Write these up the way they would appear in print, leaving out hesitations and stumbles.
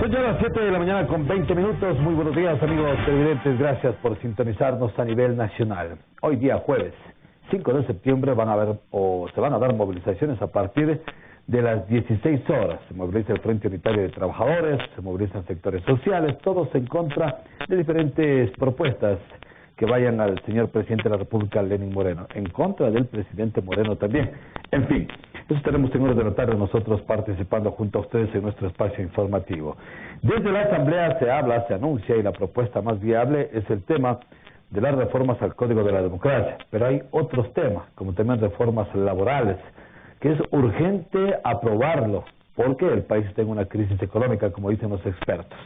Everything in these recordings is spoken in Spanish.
Son ya las 7 de la mañana con 20 minutos. Muy buenos días, amigos televidentes. Gracias por sintonizarnos a nivel nacional. Hoy día jueves 5 de septiembre se van a dar movilizaciones a partir de las 16 horas. Se moviliza el Frente Unitario de Trabajadores, se movilizan sectores sociales, todos en contra de diferentes propuestas que vayan al señor presidente de la República, Lenín Moreno, en contra del presidente Moreno también. En fin, eso estaremos seguros de la tarde nosotros participando junto a ustedes en nuestro espacio informativo. Desde la Asamblea se habla, se anuncia, y la propuesta más viable es el tema de las reformas al Código de la Democracia. Pero hay otros temas, como también reformas laborales, que es urgente aprobarlo, porque el país está en una crisis económica, como dicen los expertos.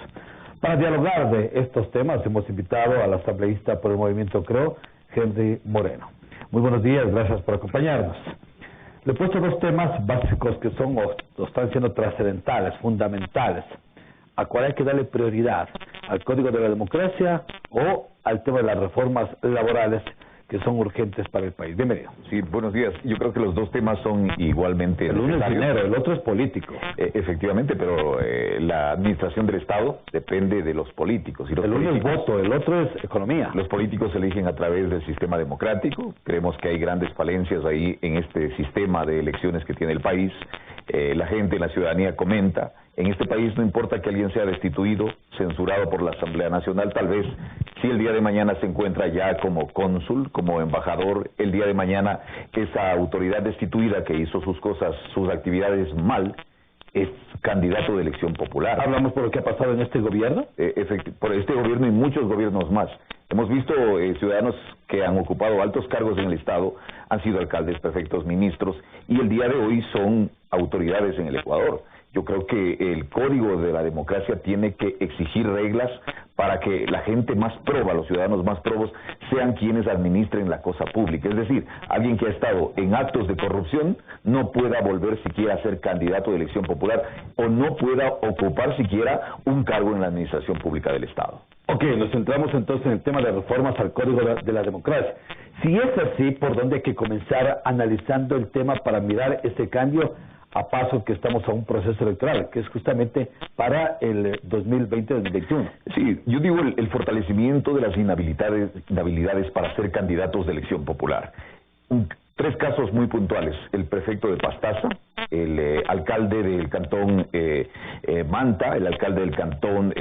Para dialogar de estos temas hemos invitado al asambleísta por el Movimiento Creo, Henry Moreno. Muy buenos días, gracias por acompañarnos. Le he puesto dos temas básicos que son o están siendo trascendentales, fundamentales. ¿A cuál hay que darle prioridad? ¿Al Código de la Democracia o al tema de las reformas laborales que son urgentes para el país? Bienvenido. Sí, buenos días. Yo creo que los dos temas son igualmente necesarios. El uno es dinero, el otro es político. Efectivamente, pero la administración del Estado depende de los políticos. Y el uno es voto, el otro es economía. Los políticos se eligen a través del sistema democrático. Creemos que hay grandes falencias ahí en este sistema de elecciones que tiene el país. La gente, la ciudadanía comenta. En este país no importa que alguien sea destituido, censurado por la Asamblea Nacional, tal vez si el día de mañana se encuentra ya como cónsul, como embajador, el día de mañana esa autoridad destituida que hizo sus cosas, sus actividades mal, es candidato de elección popular. ¿Hablamos por lo que ha pasado en este gobierno? Por este gobierno y muchos gobiernos más. Hemos visto ciudadanos que han ocupado altos cargos en el Estado, han sido alcaldes, prefectos, ministros, y el día de hoy son autoridades en el Ecuador. Yo creo que el Código de la Democracia tiene que exigir reglas para que la gente más proba, los ciudadanos más probos, sean quienes administren la cosa pública. Es decir, alguien que ha estado en actos de corrupción no pueda volver siquiera a ser candidato de elección popular o no pueda ocupar siquiera un cargo en la administración pública del Estado. Ok, nos centramos entonces en el tema de reformas al Código de la Democracia. Si es así, ¿por dónde hay que comenzar analizando el tema para mirar ese cambio a paso que estamos a un proceso electoral, que es justamente para el 2020-2021? Sí, yo digo el fortalecimiento de las inhabilidades para ser candidatos de elección popular. Tres casos muy puntuales: el prefecto de Pastaza, el alcalde del cantón Manta, el alcalde del cantón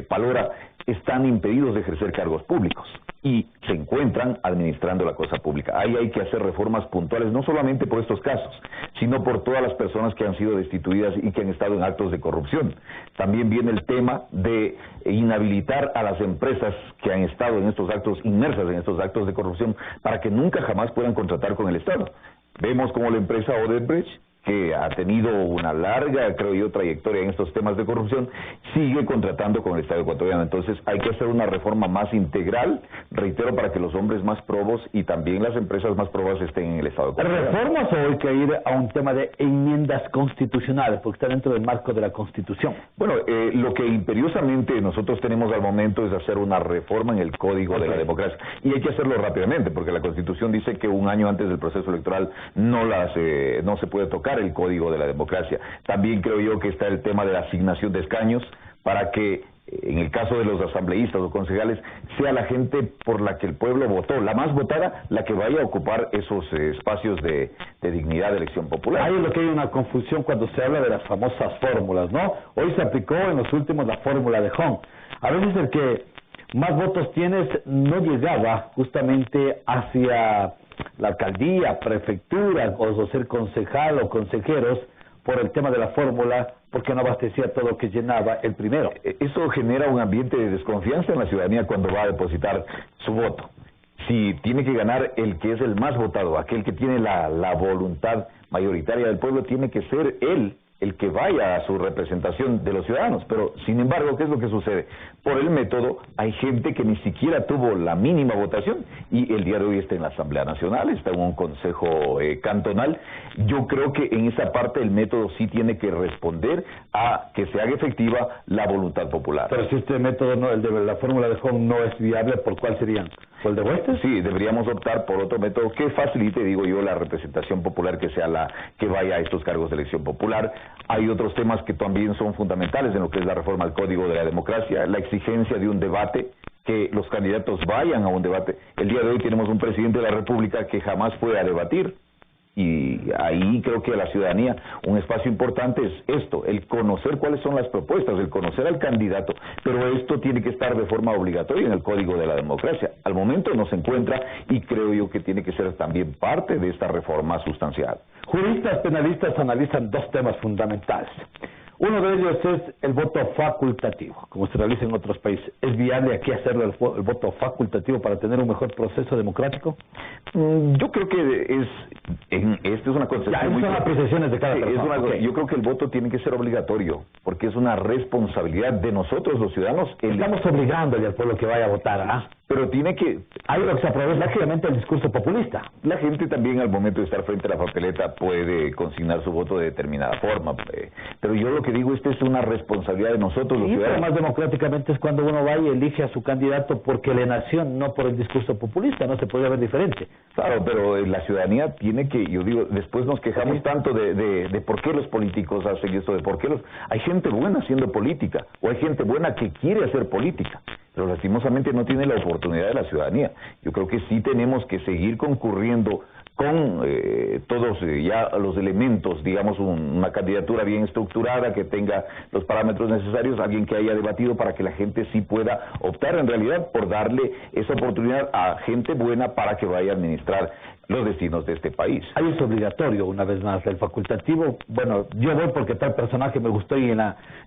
Palora, están impedidos de ejercer cargos públicos y se encuentran administrando la cosa pública. Ahí hay que hacer reformas puntuales, no solamente por estos casos, sino por todas las personas que han sido destituidas y que han estado en actos de corrupción. También viene el tema de inhabilitar a las empresas que han estado en estos actos, inmersas en estos actos de corrupción, para que nunca jamás puedan contratar con el Estado. Vemos como la empresa Odebrecht, que ha tenido una larga, creo yo, trayectoria en estos temas de corrupción, sigue contratando con el Estado ecuatoriano. Entonces hay que hacer una reforma más integral, reitero, para que los hombres más probos y también las empresas más probas estén en el Estado ecuatoriano. ¿Reformas o hay que ir a un tema de enmiendas constitucionales, porque está dentro del marco de la Constitución? Bueno, lo que imperiosamente nosotros tenemos al momento es hacer una reforma en el Código de la Democracia, y hay que hacerlo rápidamente, porque la Constitución dice que un año antes del proceso electoral no se puede tocar el Código de la Democracia. También creo yo que está el tema de la asignación de escaños, para que en el caso de los asambleístas o concejales sea la gente por la que el pueblo votó, la más votada, la que vaya a ocupar esos espacios de dignidad de elección popular. Ahí es lo que hay una confusión cuando se habla de las famosas fórmulas, ¿no? Hoy se aplicó en los últimos la fórmula de Hong. A veces el que más votos tienes no llegaba justamente hacia la alcaldía, prefectura, o ser concejal o consejeros, por el tema de la fórmula, porque no abastecía todo lo que llenaba el primero. Eso genera un ambiente de desconfianza en la ciudadanía cuando va a depositar su voto. Si tiene que ganar el que es el más votado, aquel que tiene la voluntad mayoritaria del pueblo, tiene que ser él el que vaya a su representación de los ciudadanos. Pero, sin embargo, ¿qué es lo que sucede? Por el método, hay gente que ni siquiera tuvo la mínima votación y el día de hoy está en la Asamblea Nacional, está en un consejo cantonal. Yo creo que en esa parte el método sí tiene que responder a que se haga efectiva la voluntad popular. Pero si este método, el de la fórmula de Hong, no es viable, ¿por cuál serían? ¿O el de Huestes? Sí, deberíamos optar por otro método que facilite, digo yo, la representación popular, que sea la que vaya a estos cargos de elección popular. Hay otros temas que también son fundamentales en lo que es la reforma al Código de la Democracia, la exigencia de un debate, que los candidatos vayan a un debate. El día de hoy tenemos un presidente de la República que jamás fue a debatir. Y ahí creo que a la ciudadanía un espacio importante es esto, el conocer cuáles son las propuestas, el conocer al candidato, pero esto tiene que estar de forma obligatoria en el Código de la Democracia. Al momento no se encuentra y creo yo que tiene que ser también parte de esta reforma sustancial. Juristas penalistas analizan dos temas fundamentales. Uno de ellos es el voto facultativo, como se realiza en otros países. ¿Es viable aquí hacerlo el voto facultativo para tener un mejor proceso democrático? Yo creo que esta es una concepción son apreciaciones de cada persona. Yo creo que el voto tiene que ser obligatorio, porque es una responsabilidad de nosotros los ciudadanos. Estamos obligándole al pueblo que vaya a votar, ¿ah? Pero tiene que... Hay lo que se aprovecha claramente el discurso populista. La gente también al momento de estar frente a la papeleta puede consignar su voto de determinada forma. Pero yo lo que digo, esta es una responsabilidad de nosotros los ciudadanos. Pero más democráticamente es cuando uno va y elige a su candidato porque le nació, no por el discurso populista, no se puede ver diferente. Claro, pero la ciudadanía tiene que, yo digo, después nos quejamos tanto de por qué los políticos hacen esto, de por qué hay gente buena haciendo política, o hay gente buena que quiere hacer política, pero lastimosamente no tiene la oportunidad de la ciudadanía. Yo creo que sí tenemos que seguir concurriendo con todos ya los elementos, digamos, una candidatura bien estructurada, que tenga los parámetros necesarios, alguien que haya debatido para que la gente sí pueda optar en realidad por darle esa oportunidad a gente buena para que vaya a administrar los destinos de este país. Ahí es obligatorio, una vez más, el facultativo. Bueno, yo voy porque tal personaje me gustó y en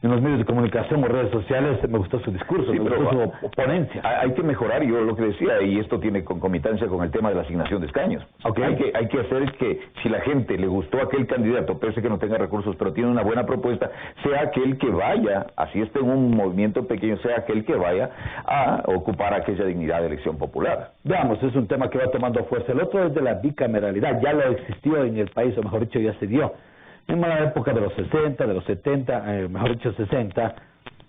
los medios de comunicación o redes sociales me gustó su discurso, sí, me gustó su ponencia. Hay que mejorar, yo lo que decía, y esto tiene concomitancia con el tema de la asignación de escaños. Hay que hacer que si la gente le gustó aquel candidato, pese que no tenga recursos, pero tiene una buena propuesta, sea aquel que vaya, así esté en un movimiento pequeño, sea aquel que vaya a ocupar aquella dignidad de elección popular. Veamos, es un tema que va tomando fuerza. El otro es de la bicameralidad, ya lo existió en el país, o mejor dicho, ya se dio. En la época de los 60, de los 70, mejor dicho 60,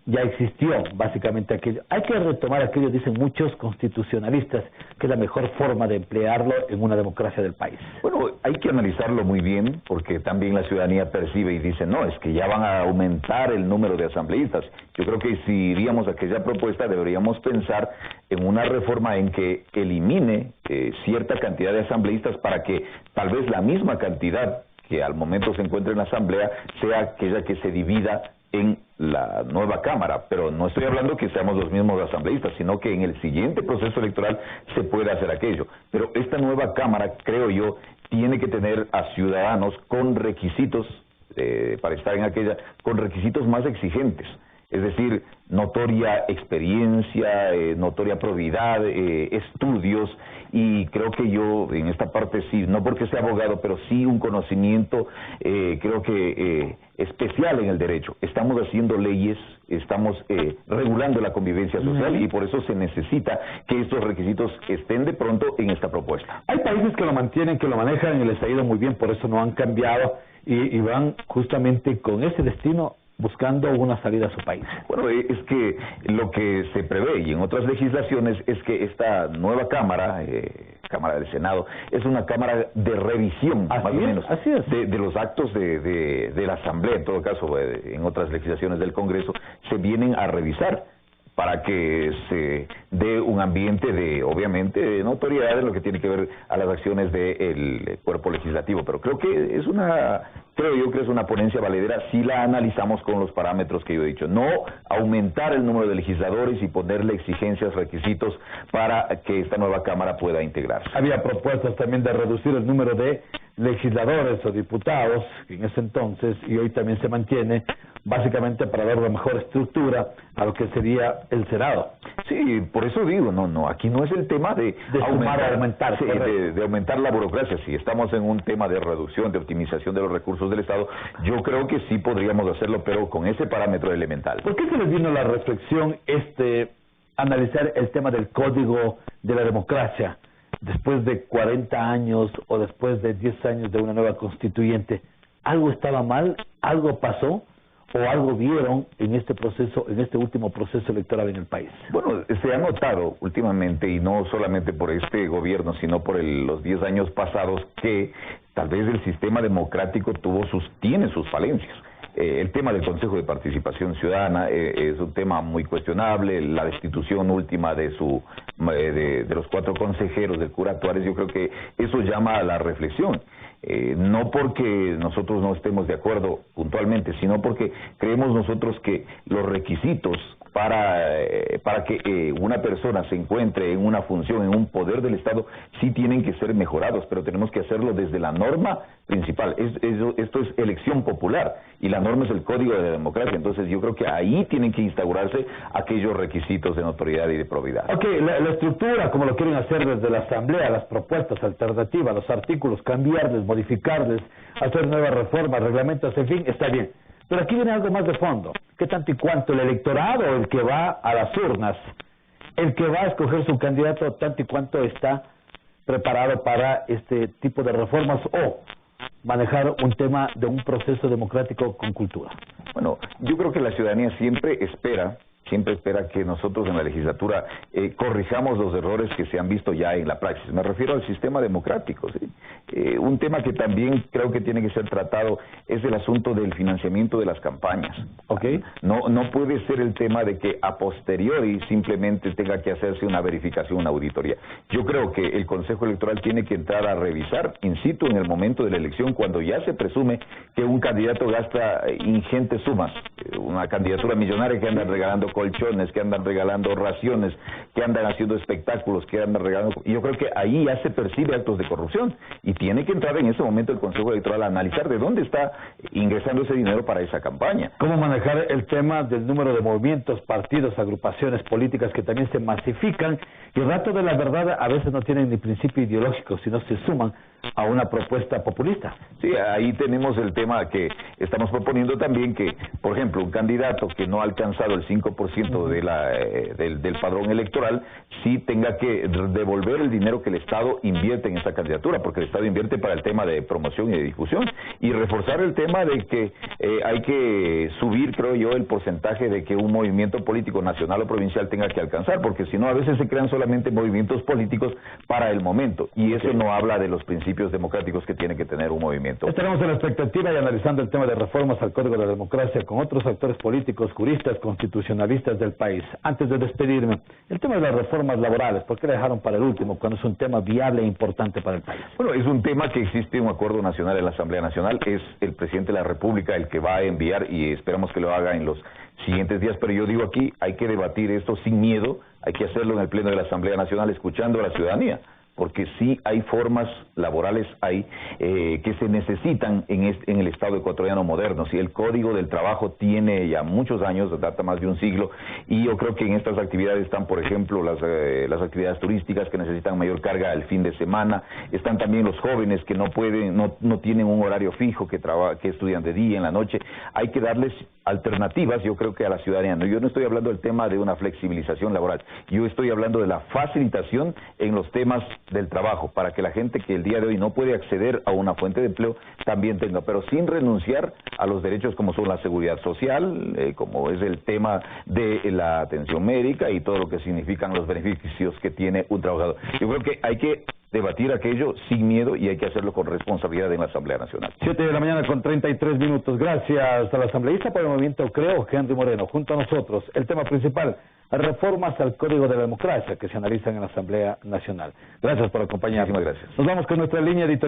ya existió básicamente aquello. Hay que retomar aquello, dicen muchos constitucionalistas, que es la mejor forma de emplearlo en una democracia del país. Bueno, hay que analizarlo muy bien, porque también la ciudadanía percibe y dice, no, es que ya van a aumentar el número de asambleístas. Yo creo que si iríamos a aquella propuesta, deberíamos pensar en una reforma en que elimine cierta cantidad de asambleístas para que tal vez la misma cantidad que al momento se encuentra en la asamblea sea aquella que se divida en la nueva Cámara, pero no estoy hablando que seamos los mismos asambleístas, sino que en el siguiente proceso electoral se puede hacer aquello. Pero esta nueva Cámara, creo yo, tiene que tener a ciudadanos con requisitos, para estar en aquella, con requisitos más exigentes. Es decir, notoria experiencia, notoria probidad, estudios, y creo que yo en esta parte sí, no porque sea abogado, pero sí un conocimiento, creo que especial en el derecho. Estamos haciendo leyes, estamos regulando la convivencia social y por eso se necesita que estos requisitos estén de pronto en esta propuesta. Hay países que lo mantienen, que lo manejan y les ha ido muy bien, por eso no han cambiado y van justamente con ese destino, buscando una salida a su país. Bueno, es que lo que se prevé y en otras legislaciones es que esta nueva Cámara, Cámara del Senado, es una Cámara de revisión, más o menos, de los actos de la Asamblea, en todo caso, en otras legislaciones del Congreso, se vienen a revisar para que se dé un ambiente de, obviamente, de notoriedad en lo que tiene que ver a las acciones del cuerpo legislativo. Pero creo que es una ponencia valedera si la analizamos con los parámetros que yo he dicho. No aumentar el número de legisladores y ponerle exigencias, requisitos para que esta nueva Cámara pueda integrarse. Había propuestas también de reducir el número de legisladores o diputados en ese entonces, y hoy también se mantiene, básicamente para dar una mejor estructura a lo que sería el Senado. Sí, por eso digo, no, aquí no es el tema de aumentar, de aumentar la burocracia. Si estamos en un tema de reducción, de optimización de los recursos del Estado, yo creo que sí podríamos hacerlo, pero con ese parámetro elemental. ¿Por qué se les vino la reflexión analizar el tema del Código de la Democracia después de 40 años o después de 10 años de una nueva constituyente? ¿Algo estaba mal? ¿Algo pasó? o algo vieron en este proceso, en este último proceso electoral en el país? Bueno, se ha notado últimamente, y no solamente por este gobierno, sino por los 10 años pasados, que tal vez el sistema democrático tiene sus falencias. El tema del Consejo de Participación Ciudadana es un tema muy cuestionable. La destitución última de los 4 consejeros del cura Tuárez, yo creo que eso llama a la reflexión. No porque nosotros no estemos de acuerdo puntualmente, sino porque creemos nosotros que los requisitos para que una persona se encuentre en una función, en un poder del Estado, sí tienen que ser mejorados, pero tenemos que hacerlo desde la norma principal. Esto es elección popular y la norma es el Código de la Democracia. Entonces yo creo que ahí tienen que instaurarse aquellos requisitos de notoriedad y de probidad. Ok, la estructura, como lo quieren hacer desde la Asamblea, las propuestas alternativas, los artículos, cambiarles, modificarles, hacer nuevas reformas, reglamentos, en fin, está bien. Pero aquí viene algo más de fondo. ¿Qué tanto y cuánto el electorado, el que va a las urnas, el que va a escoger su candidato, tanto y cuánto está preparado para este tipo de reformas o manejar un tema de un proceso democrático con cultura? Bueno, yo creo que la ciudadanía siempre espera que nosotros en la legislatura corrijamos los errores que se han visto ya en la praxis. Me refiero al sistema democrático, ¿sí? Un tema que también creo que tiene que ser tratado es el asunto del financiamiento de las campañas. Okay. No puede ser el tema de que a posteriori simplemente tenga que hacerse una verificación, una auditoría. Yo creo que el Consejo Electoral tiene que entrar a revisar in situ en el momento de la elección, cuando ya se presume que un candidato gasta ingentes sumas, una candidatura millonaria, que andan regalando colchones, que andan regalando raciones, que andan haciendo espectáculos, que andan regalando... Y yo creo que ahí ya se percibe actos de corrupción y tiene que entrar en ese momento el Consejo Electoral a analizar de dónde está ingresando ese dinero para esa campaña. ¿Cómo manejar el tema del número de movimientos, partidos, agrupaciones políticas que también se masifican y el rato de la verdad a veces no tienen ni principio ideológico, sino se suman a una propuesta populista? Sí, ahí tenemos el tema que estamos proponiendo también, que, por ejemplo, un candidato que no ha alcanzado el 5% del padrón electoral, sí tenga que devolver el dinero que el Estado invierte en esa candidatura, porque el Estado invierte para el tema de promoción y de difusión, y reforzar el tema de que hay que subir, creo yo, el porcentaje de que un movimiento político nacional o provincial tenga que alcanzar, porque si no, a veces se crean solamente movimientos políticos para el momento, y eso no habla de los principios democráticos que tiene que tener un movimiento. Estaremos en la expectativa y analizando el tema de reformas al Código de la Democracia con otros actores políticos, juristas, constitucionalistas del país. Antes de despedirme, el tema de las reformas laborales, ¿por qué la dejaron para el último cuando es un tema viable e importante para el país? Bueno, es un tema que existe un acuerdo nacional en la Asamblea Nacional, es el presidente de la República el que va a enviar y esperamos que lo haga en los siguientes días, pero yo digo aquí, hay que debatir esto sin miedo, hay que hacerlo en el Pleno de la Asamblea Nacional escuchando a la ciudadanía, porque sí hay formas laborales que se necesitan en el Estado ecuatoriano moderno. Si el Código del Trabajo tiene ya muchos años, data más de un siglo, y yo creo que en estas actividades están, por ejemplo, las actividades turísticas que necesitan mayor carga el fin de semana, están también los jóvenes que no tienen un horario fijo, que estudian de día, en la noche. Hay que darles alternativas, yo creo que a la ciudadanía. Yo no estoy hablando del tema de una flexibilización laboral, yo estoy hablando de la facilitación en los temas del trabajo, para que la gente que el día de hoy no puede acceder a una fuente de empleo también tenga, pero sin renunciar a los derechos como son la seguridad social, como es el tema de la atención médica y todo lo que significan los beneficios que tiene un trabajador. Yo creo que hay que debatir aquello sin miedo y hay que hacerlo con responsabilidad en la Asamblea Nacional. 7 de la mañana con 33 minutos. Gracias a la asambleísta por el movimiento Creo, Henry Moreno. Junto a nosotros, el tema principal, reformas al Código de la Democracia que se analizan en la Asamblea Nacional. Gracias por acompañarnos. Muchísimas gracias. Nos vamos con nuestra línea editorial.